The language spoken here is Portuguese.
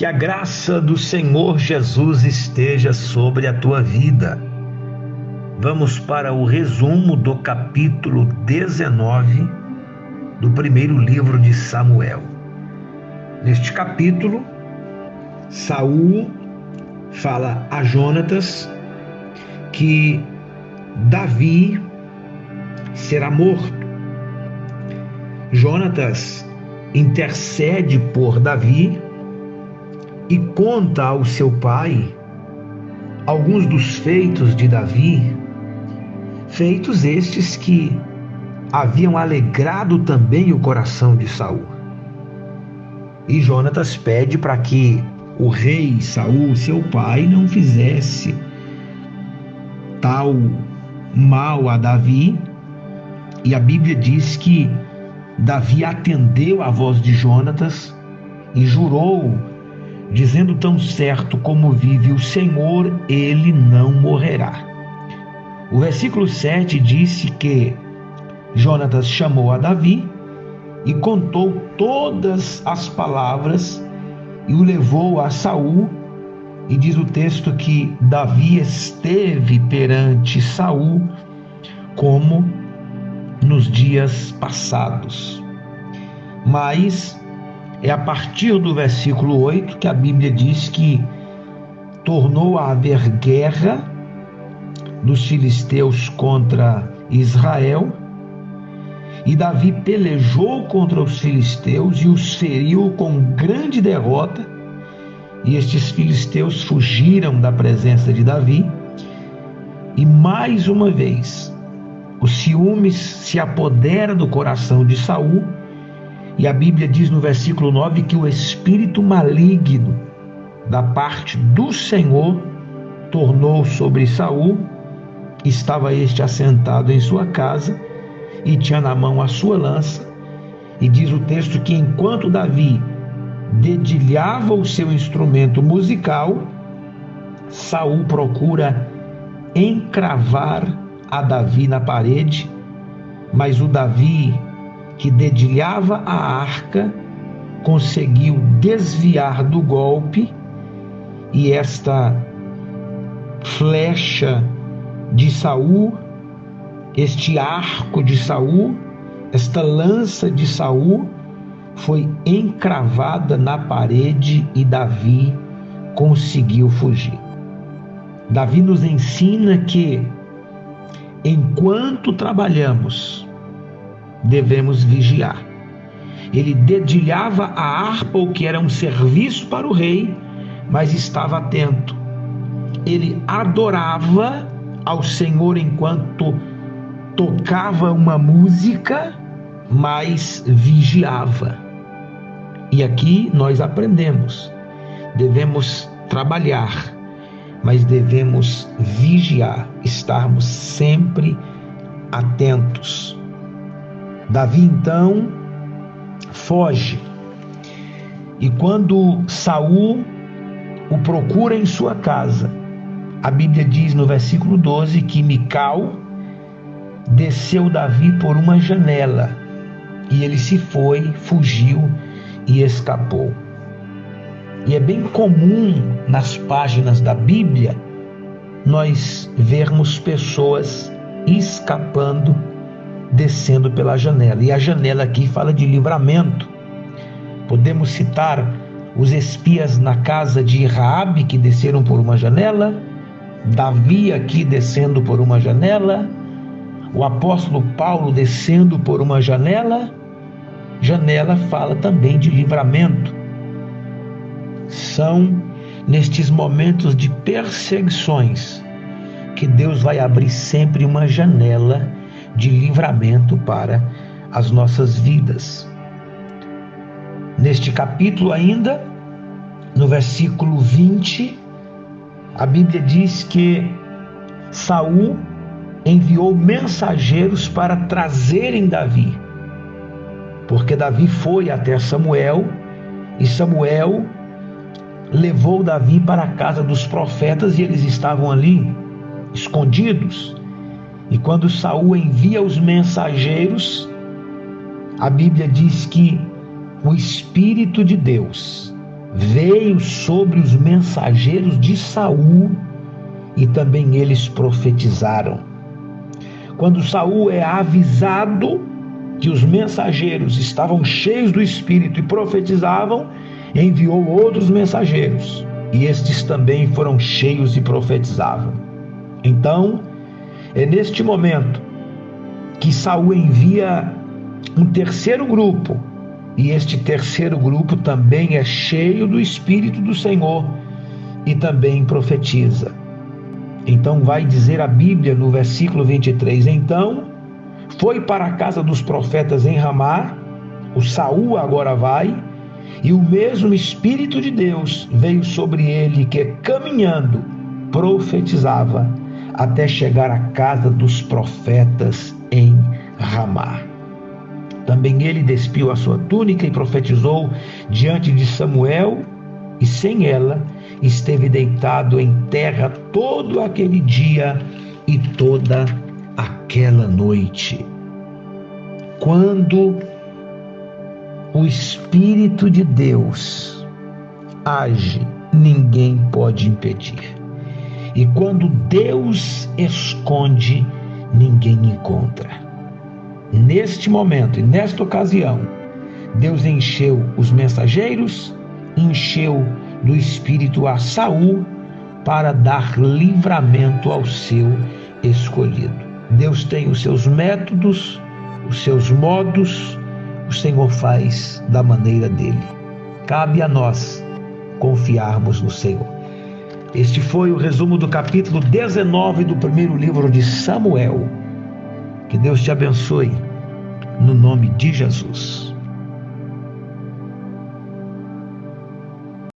Que a graça do Senhor Jesus esteja sobre a tua vida. Vamos para o resumo do capítulo 19 do primeiro livro de Samuel. Neste capítulo, Saul fala a Jonatas que Davi será morto. Jonatas intercede por Davi e conta ao seu pai alguns dos feitos de Davi, feitos estes que haviam alegrado também o coração de Saul. E Jonatas pede para que o rei Saul, seu pai, não fizesse tal mal a Davi, e a Bíblia diz que Davi atendeu à voz de Jonatas e jurou, dizendo: tão certo como vive o Senhor, ele não morrerá. O versículo 7 disse que Jonatas chamou a Davi e contou todas as palavras e o levou a Saul, e diz o texto que Davi esteve perante Saul como nos dias passados. Mas é a partir do versículo 8 que a Bíblia diz que tornou a haver guerra dos filisteus contra Israel, e Davi pelejou contra os filisteus e os feriu com grande derrota, e estes filisteus fugiram da presença de Davi, e mais uma vez o ciúmes se apodera do coração de Saul. E a Bíblia diz no versículo 9 que o espírito maligno da parte do Senhor tornou sobre Saul. Estava este assentado em sua casa e tinha na mão a sua lança. E diz o texto que enquanto Davi dedilhava o seu instrumento musical, Saul procura encravar a Davi na parede, mas o Davi, que dedilhava a arca, conseguiu desviar do golpe, e esta flecha de Saul, este arco de Saul, esta lança de Saul foi encravada na parede e Davi conseguiu fugir. Davi nos ensina que enquanto trabalhamos, devemos vigiar. Ele dedilhava a harpa, o que era um serviço para o rei, mas estava atento. Ele adorava ao Senhor enquanto tocava uma música, mas vigiava. E aqui nós aprendemos: devemos trabalhar, mas devemos vigiar, estarmos sempre atentos. Davi então foge, e quando Saul o procura em sua casa, a Bíblia diz no versículo 12 que Mical desceu Davi por uma janela, e ele se foi, fugiu e escapou. E é bem comum nas páginas da Bíblia nós vermos pessoas escapando, descendo pela janela. E a janela aqui fala de livramento. Podemos citar os espias na casa de Raabe, que desceram por uma janela, Davi aqui descendo por uma janela, o apóstolo Paulo descendo por uma janela. Janela fala também de livramento. São nestes momentos de perseguições que Deus vai abrir sempre uma janela de livramento para as nossas vidas. Neste capítulo ainda, no versículo 20, a Bíblia diz que Saul enviou mensageiros para trazerem Davi, porque Davi foi até Samuel, e Samuel levou Davi para a casa dos profetas, e eles estavam ali escondidos. E quando Saul envia os mensageiros, a Bíblia diz que o Espírito de Deus veio sobre os mensageiros de Saul e também eles profetizaram. Quando Saul é avisado que os mensageiros estavam cheios do Espírito e profetizavam, enviou outros mensageiros, e estes também foram cheios e profetizavam. Então, é neste momento que Saul envia um terceiro grupo, e este terceiro grupo também é cheio do Espírito do Senhor e também profetiza. Então vai dizer a Bíblia no versículo 23, então foi para a casa dos profetas em Ramá, o Saul agora vai, e o mesmo Espírito de Deus veio sobre ele, que caminhando profetizava até chegar à casa dos profetas em Ramá. Também ele despiu a sua túnica e profetizou diante de Samuel, e sem ela esteve deitado em terra todo aquele dia e toda aquela noite. Quando o Espírito de Deus age, ninguém pode impedir. E quando Deus esconde, ninguém encontra. Neste momento e nesta ocasião, Deus encheu os mensageiros, encheu do Espírito a Saul para dar livramento ao seu escolhido. Deus tem os seus métodos, os seus modos, o Senhor faz da maneira dele. Cabe a nós confiarmos no Senhor. Este foi o resumo do capítulo 19 do primeiro livro de Samuel. Que Deus te abençoe, no nome de Jesus.